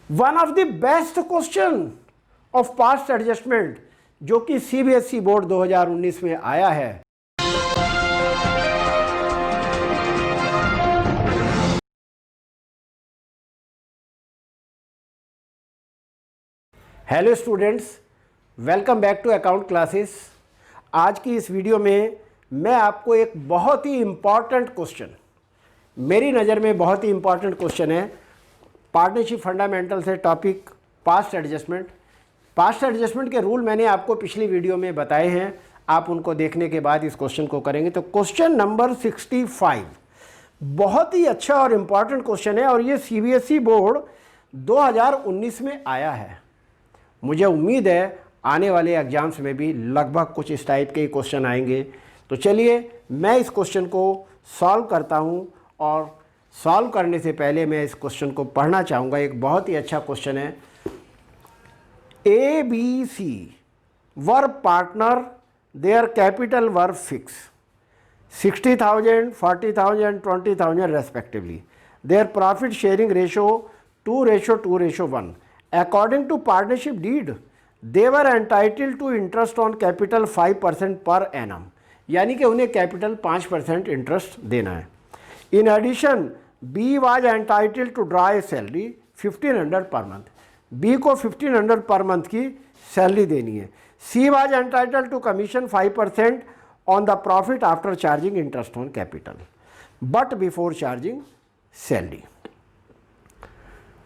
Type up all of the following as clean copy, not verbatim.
One of the best question of past adjustment जो कि CBSE board 2019 में आया है। Hello students, welcome back to account classes. आज की इस वीडियो में मैं आपको एक बहुत ही इम्पॉर्टेंट क्वेश्चन, मेरी नज़र में बहुत ही इम्पॉर्टेंट क्वेश्चन है, पार्टनरशिप फंडामेंटल से topic past adjustment. Past adjustment के रूल मैंने आपको पिछली वीडियो में बताए हैं, आप उनको देखने के बाद इस क्वेश्चन को करेंगे। तो क्वेश्चन नंबर 65 बहुत ही अच्छा और इम्पॉर्टेंट क्वेश्चन है और ये सीबीएसई बोर्ड 2019 में आया है। मुझे उम्मीद है आने वाले एग्जाम्स में भी लगभग कुछ इस टाइप के क्वेश्चन आएंगे। तो चलिए मैं इस क्वेश्चन को सॉल्व करता हूं, और सॉल्व करने से पहले मैं इस क्वेश्चन को पढ़ना चाहूँगा। एक बहुत ही अच्छा क्वेश्चन है। A B C were partner, their capital were fix 60,000, 40,000, 20,000 respectively. Their profit sharing ratio 2:2:1. According to partnership deed, they were entitled to interest on capital 5% per annum. यानी कि उन्हें कैपिटल 5% इंटरेस्ट देना है। In addition B was entitled to draw a salary 1500 per month. B को 1500 per month की salary देनी है। C was entitled to commission 5% on the profit after charging interest on capital, but before charging salary.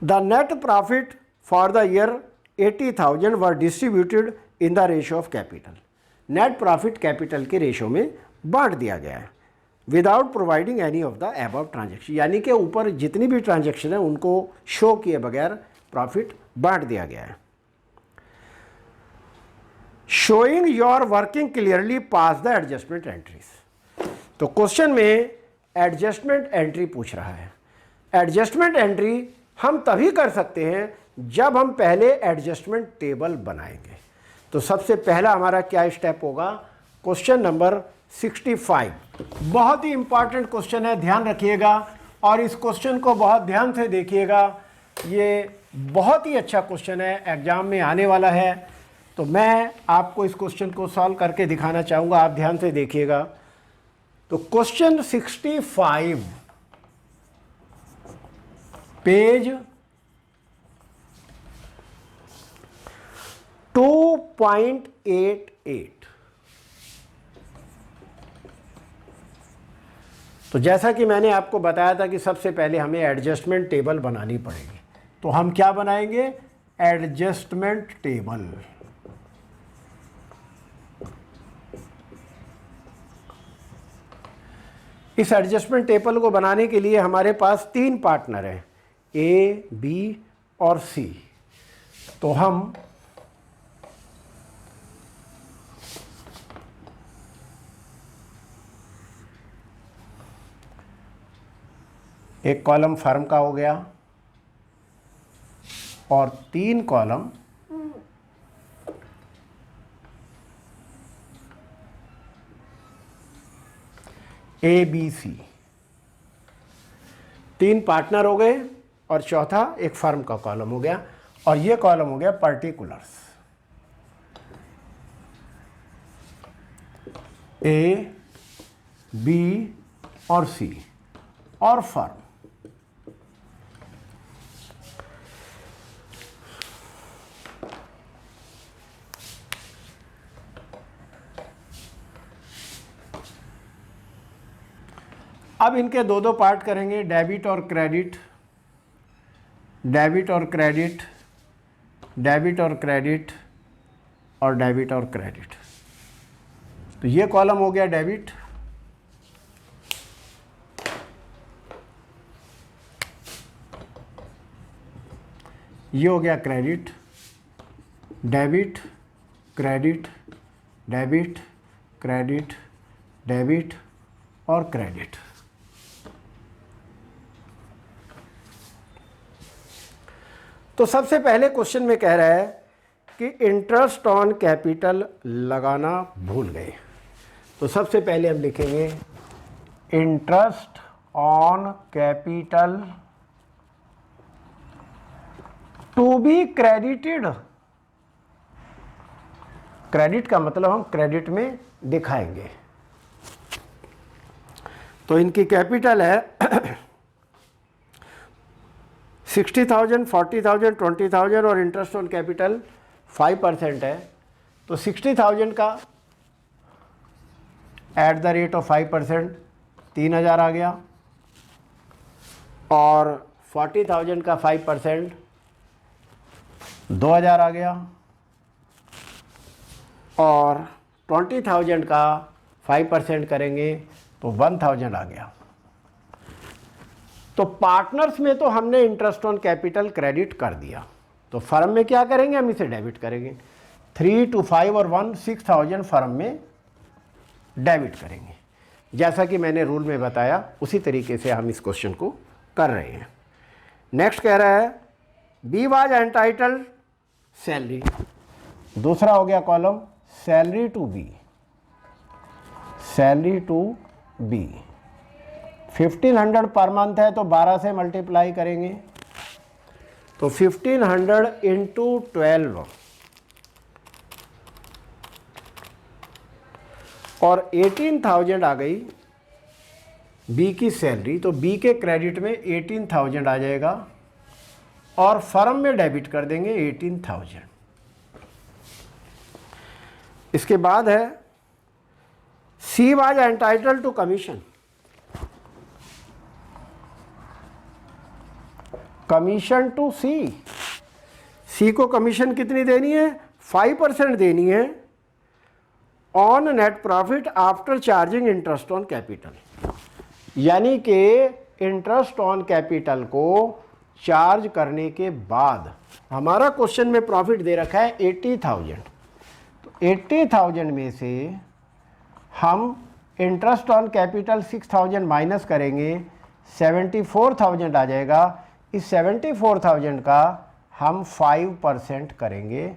The net profit for the year 80,000 were distributed in the ratio of capital. Net profit capital के ratio में बांट दिया गया है without providing any of the above transaction. यानी कि ऊपर जितनी भी ट्रांजेक्शन है उनको शो किए बगैर प्रॉफिट बांट दिया गया है। Showing your working clearly pass the adjustment entries. तो क्वेश्चन में एडजस्टमेंट एंट्री पूछ रहा है। एडजस्टमेंट एंट्री हम तभी कर सकते हैं जब हम पहले एडजस्टमेंट टेबल बनाएंगे। तो सबसे पहला हमारा क्या स्टेप होगा? क्वेश्चन नंबर 65 बहुत ही इंपॉर्टेंट क्वेश्चन है, ध्यान रखिएगा और इस क्वेश्चन को बहुत ध्यान से देखिएगा। ये बहुत ही अच्छा क्वेश्चन है, एग्जाम में आने वाला है। तो मैं आपको इस क्वेश्चन को सॉल्व करके दिखाना चाहूँगा, आप ध्यान से देखिएगा। तो क्वेश्चन 65 पेज 2.88। तो जैसा कि मैंने आपको बताया था कि सबसे पहले हमें एडजस्टमेंट टेबल बनानी पड़ेगी। तो हम क्या बनाएंगे? Adjustment table. इस एडजस्टमेंट टेबल को बनाने के लिए हमारे पास 3 पार्टनर हैं, ए, बी और सी। तो हम एक कॉलम फर्म का हो गया और 3 column A B C. 3 partner हो गए और चौथा एक फर्म का कॉलम हो गया, और ये कॉलम हो गया पर्टिकुलर्स, ए, बी और सी और फर्म। अब इनके 2-2 पार्ट करेंगे, डेबिट और क्रेडिट, डेबिट और क्रेडिट, डेबिट और क्रेडिट और डेबिट और क्रेडिट। तो ये कॉलम हो गया डेबिट, ये हो गया credit, debit credit debit credit debit और क्रेडिट। तो सबसे पहले क्वेश्चन में कह रहा है कि इंटरेस्ट ऑन कैपिटल लगाना भूल गए। तो सबसे पहले हम लिखेंगे interest on capital to be credited, credit का मतलब हम क्रेडिट में दिखाएंगे। तो इनकी कैपिटल है 60,000, 40,000, 20,000 और इंटरेस्ट ऑन कैपिटल 5% है। तो 60,000 का एट द रेट ऑफ 5% 3,000 आ गया, और 40,000 का 5% 2,000 आ गया, और 20,000 का 5% करेंगे तो 1,000 आ गया। तो पार्टनर्स में तो हमने इंटरेस्ट ऑन कैपिटल क्रेडिट कर दिया, तो फर्म में क्या करेंगे, हम इसे डेबिट करेंगे। 3 to 5 और 1 6,000 फर्म में डेबिट करेंगे। जैसा कि मैंने रूल में बताया उसी तरीके से हम इस क्वेश्चन को कर रहे हैं। नेक्स्ट कह रहा है बी वाज एंटाइटल्ड सैलरी, दूसरा हो गया column salary to be, salary to be 1500 per month है तो 12 से मल्टीप्लाई करेंगे, तो 1500 इंटू 12 और 18,000 आ गई बी की सैलरी। तो बी के क्रेडिट में 18,000 आ जाएगा और फर्म में डेबिट कर देंगे 18,000। इसके बाद है C was entitled to commission, commission to C, C को कमीशन कितनी देनी है, 5% देनी है on net profit after charging interest on capital, यानी कि इंटरेस्ट ऑन कैपिटल को चार्ज करने के बाद हमारा क्वेश्चन में प्रॉफिट दे रखा है 80,000, तो 80,000 में से हम इंटरेस्ट ऑन कैपिटल 6,000 माइनस करेंगे, 74,000 आ जाएगा। इस 74,000 का हम 5% करेंगे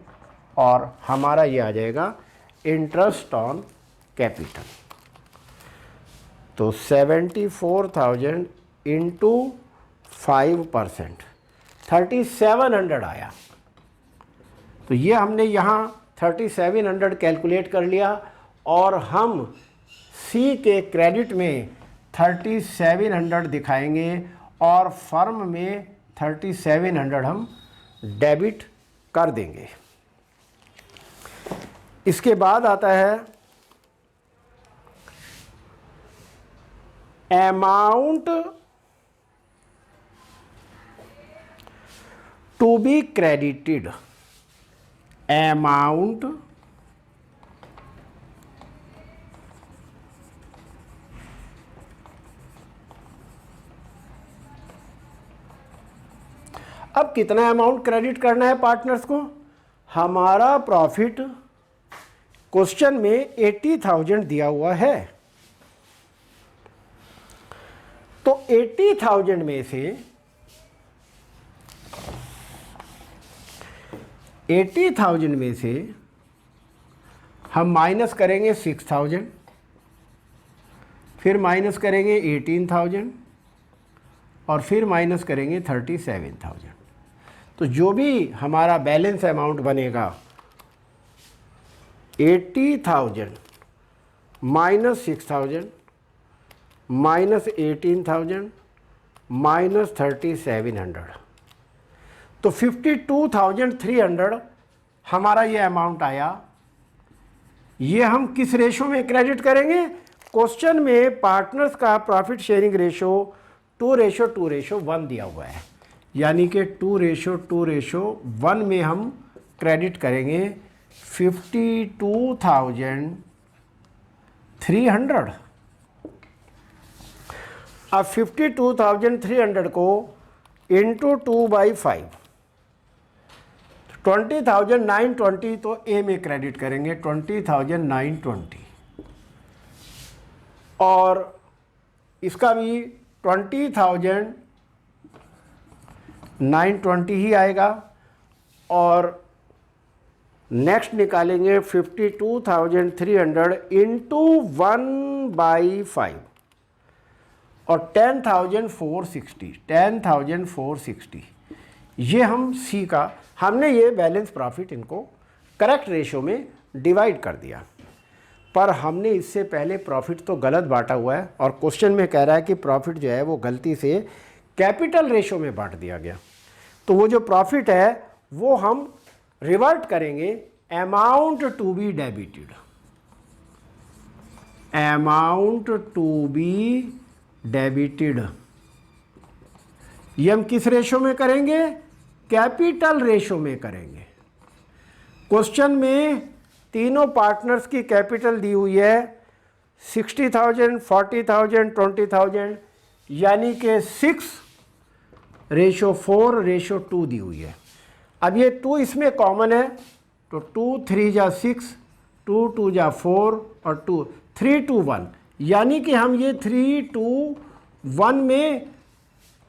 और हमारा ये आ जाएगा इंटरेस्ट ऑन कैपिटल। तो 74,000 इंटू 5% 3,700 आया। तो ये हमने यहाँ 3,700 कैलकुलेट कर लिया और हम सी के क्रेडिट में 3,700 दिखाएंगे और फर्म में 3,700 हम डेबिट कर देंगे। इसके बाद आता है amount to be credited, amount अब कितना अमाउंट क्रेडिट करना है पार्टनर्स को, हमारा प्रॉफिट क्वेश्चन में 80,000 दिया हुआ है, तो 80,000 में से 80,000 में से हम माइनस करेंगे 6,000, फिर माइनस करेंगे 18,000 और फिर माइनस करेंगे 37,000। तो जो भी हमारा बैलेंस अमाउंट बनेगा 80,000 माइनस 6,000 माइनस 18,000 माइनस 3,700, तो 52,300 हमारा ये अमाउंट आया। ये हम किस रेशो में क्रेडिट करेंगे, क्वेश्चन में पार्टनर्स का प्रॉफिट शेयरिंग रेशो 2:1 दिया हुआ है, यानी कि 2:1 में हम क्रेडिट करेंगे 52,300। अब 52,300 को इंटू 2/5 20,920, तो ए में क्रेडिट करेंगे 20,920 और इसका भी 20,920 ही आएगा। और नेक्स्ट निकालेंगे 52,300 इंटू 1/5 और 10,460 ये हम सी का, हमने ये बैलेंस प्रॉफिट इनको करेक्ट रेशो में डिवाइड कर दिया, पर हमने इससे पहले प्रॉफिट तो गलत बांटा हुआ है और क्वेश्चन में कह रहा है कि प्रॉफिट जो है वो गलती से कैपिटल रेशो में बांट दिया गया। तो वो जो प्रॉफिट है वो हम रिवर्ट करेंगे amount to be debited, amount to be debited. ये हम किस रेशो में करेंगे? कैपिटल रेशो में करेंगे। क्वेश्चन में तीनों पार्टनर्स की कैपिटल दी हुई है 60,000, 40,000, 20,000, यानी कि 6:4:2 दी हुई है। अब ये 2 इसमें कॉमन है, तो 2 3 जा 6, 2 2 जा 4 और 2 3 2 1, यानी कि हम ये 3 2 1 में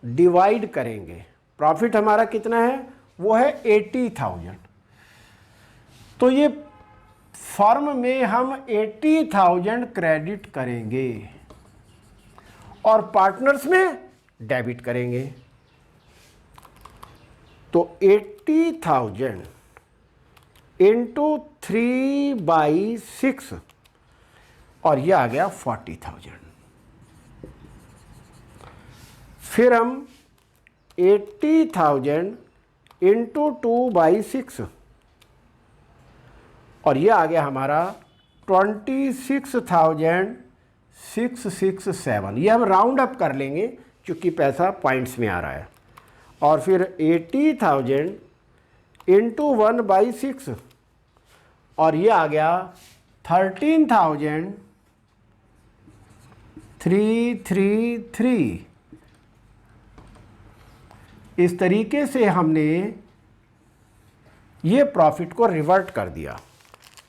डिवाइड करेंगे। प्रॉफिट हमारा कितना है? वो है 80,000। तो ये फर्म में हम 80,000 क्रेडिट करेंगे और पार्टनर्स में डेबिट करेंगे। तो 80,000 इंटू 3/6 और ये आ गया 40,000। फिर हम 80,000 इंटू 2/6 और ये आ गया हमारा 26,667। ये हम राउंड अप कर लेंगे क्योंकि पैसा पॉइंट्स में आ रहा है। और फिर 80,000 इंटू 1/6 और ये आ गया 13,333। इस तरीके से हमने ये प्रॉफिट को रिवर्ट कर दिया।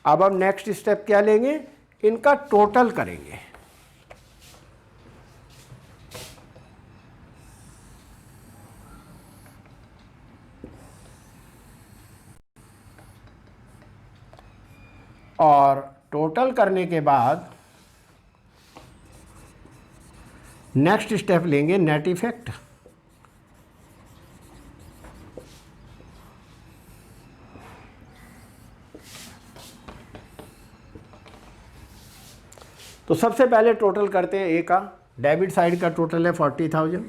अब हम नेक्स्ट स्टेप क्या लेंगे? इनका टोटल करेंगे। और टोटल करने के बाद नेक्स्ट स्टेप लेंगे नेट इफेक्ट। तो सबसे पहले टोटल करते हैं ए का। डेबिट साइड का टोटल है 40,000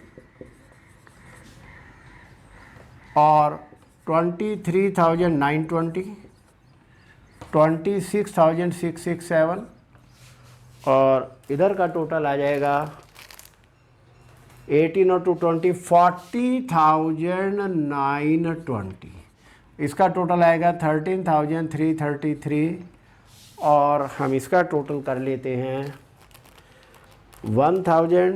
और 23,920, 26,667 और इधर का टोटल आ जाएगा 18 और 2 20, 40,920। इसका टोटल आएगा 13,333 और हम इसका टोटल कर लेते हैं 1,000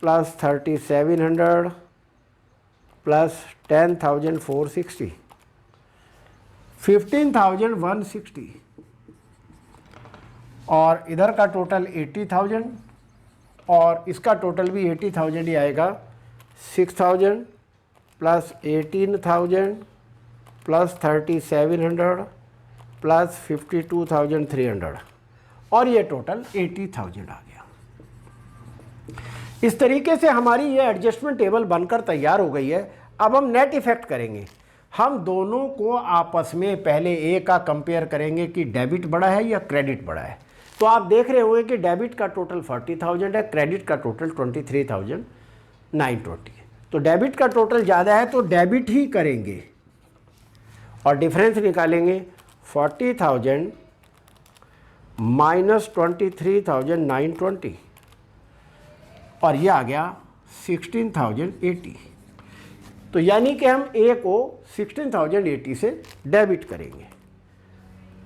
प्लस 3,700 प्लस 10,460, 15,160 और इधर का टोटल 80,000 और इसका टोटल भी 80,000 ही आएगा। 6,000 प्लस 18,000 प्लस 3,700 प्लस 52,300 और ये टोटल 80,000 आ गया। इस तरीके से हमारी ये एडजस्टमेंट टेबल बनकर तैयार हो गई है। अब हम नेट इफेक्ट करेंगे। हम दोनों को आपस में पहले ए का कंपेयर करेंगे कि डेबिट बड़ा है या क्रेडिट बड़ा है। तो आप देख रहे होंगे कि डेबिट का टोटल 40,000 है, क्रेडिट का टोटल 23,920 है। तो डेबिट का टोटल ज़्यादा है तो डेबिट ही करेंगे और डिफरेंस निकालेंगे। 40,000 माइनस 23,920 और ये आ गया 16,080। तो यानी कि हम ए को 16,080 से डेबिट करेंगे।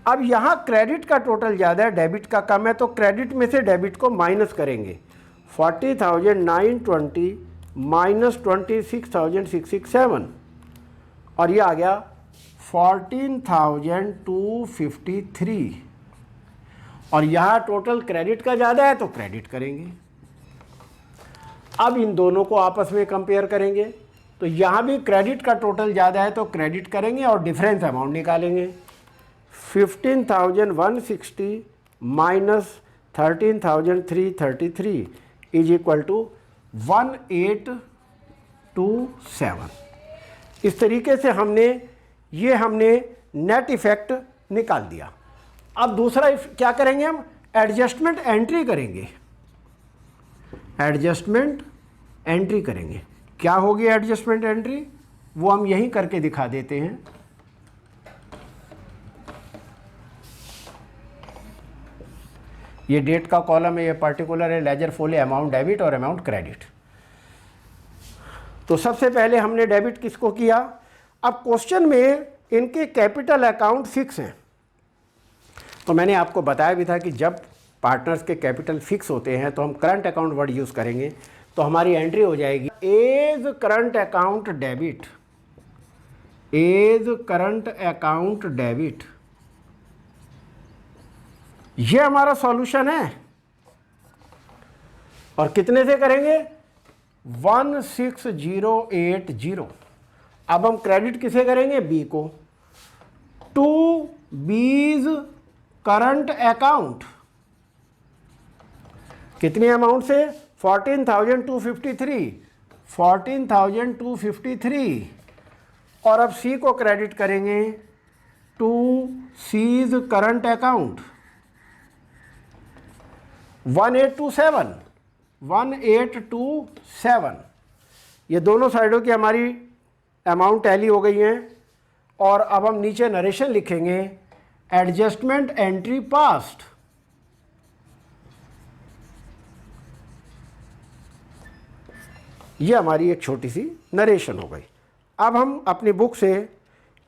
अब यहाँ क्रेडिट का टोटल ज़्यादा है, डेबिट का कम है, तो क्रेडिट में से डेबिट को माइनस करेंगे। 40,920 माइनस 26,667 और ये आ गया 14,253 और यहाँ टोटल क्रेडिट का ज़्यादा है तो क्रेडिट करेंगे। अब इन दोनों को आपस में कंपेयर करेंगे तो यहाँ भी क्रेडिट का टोटल ज़्यादा है तो क्रेडिट करेंगे और डिफरेंस अमाउंट निकालेंगे। 15,160 माइनस 13,333 इज इक्वल टू 1827। इस तरीके से हमने नेट इफेक्ट निकाल दिया। अब दूसरा क्या करेंगे, हम एडजस्टमेंट एंट्री करेंगे। एडजस्टमेंट एंट्री करेंगे। क्या होगी एडजस्टमेंट एंट्री, वो हम यहीं करके दिखा देते हैं। ये डेट का कॉलम है, ये पर्टिकुलर है, लेजर फोले अमाउंट डेबिट और अमाउंट क्रेडिट। तो सबसे पहले हमने डेबिट किसको किया। अब क्वेश्चन में इनके कैपिटल अकाउंट फिक्स हैं, तो मैंने आपको बताया भी था कि जब पार्टनर्स के कैपिटल फिक्स होते हैं तो हम करंट अकाउंट वर्ड यूज़ करेंगे। तो हमारी एंट्री हो जाएगी as current account debit, as current account debit. ये हमारा सॉल्यूशन है। और कितने से करेंगे, 16,080। अब हम क्रेडिट किसे करेंगे, बी को, टू बीज करंट अकाउंट। कितनी अमाउंट से, 14,253, 14,253। और अब सी को क्रेडिट करेंगे टू सीज करंट अकाउंट 1827, 1827। ये दोनों साइडों की हमारी अमाउंट टैली हो गई हैं। और अब हम नीचे नरेशन लिखेंगे, एडजस्टमेंट एंट्री पास्ट। ये हमारी एक छोटी सी नरेशन हो गई। अब हम अपनी बुक से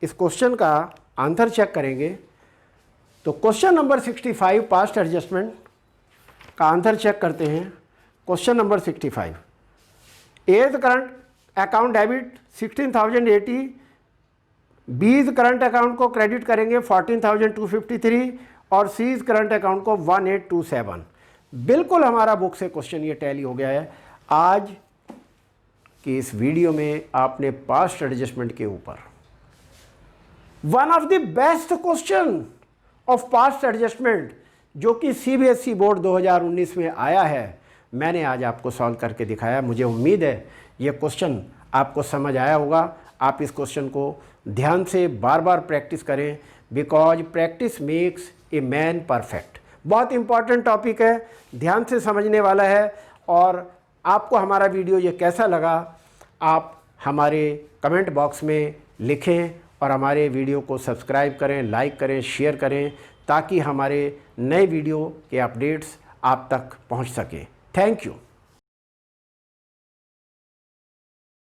इस क्वेश्चन का आंसर चेक करेंगे। तो क्वेश्चन नंबर 65 पास्ट एडजस्टमेंट का आंसर चेक करते हैं। Question number 65, as current account debit 16,080, B's current account को क्रेडिट करेंगे 14,253 और सीज करंट अकाउंट को 1827। बिल्कुल हमारा बुक से क्वेश्चन ये टैली हो गया है। आज कि इस वीडियो में आपने पास्ट एडजस्टमेंट के ऊपर one of the best question of past adjustment जो कि सीबीएसई बोर्ड 2019 में आया है, मैंने आज आपको सॉल्व करके दिखाया। मुझे उम्मीद है ये क्वेश्चन आपको समझ आया होगा। आप इस क्वेश्चन को ध्यान से बार बार प्रैक्टिस करें, because practice makes a man perfect. बहुत इंपॉर्टेंट टॉपिक है, ध्यान से समझने वाला है। और आपको हमारा वीडियो ये कैसा लगा, आप हमारे कमेंट बॉक्स में लिखें और हमारे वीडियो को सब्सक्राइब करें, लाइक करें, शेयर करें, ताकि हमारे नए वीडियो के अपडेट्स आप तक पहुंच सकें। Thank you.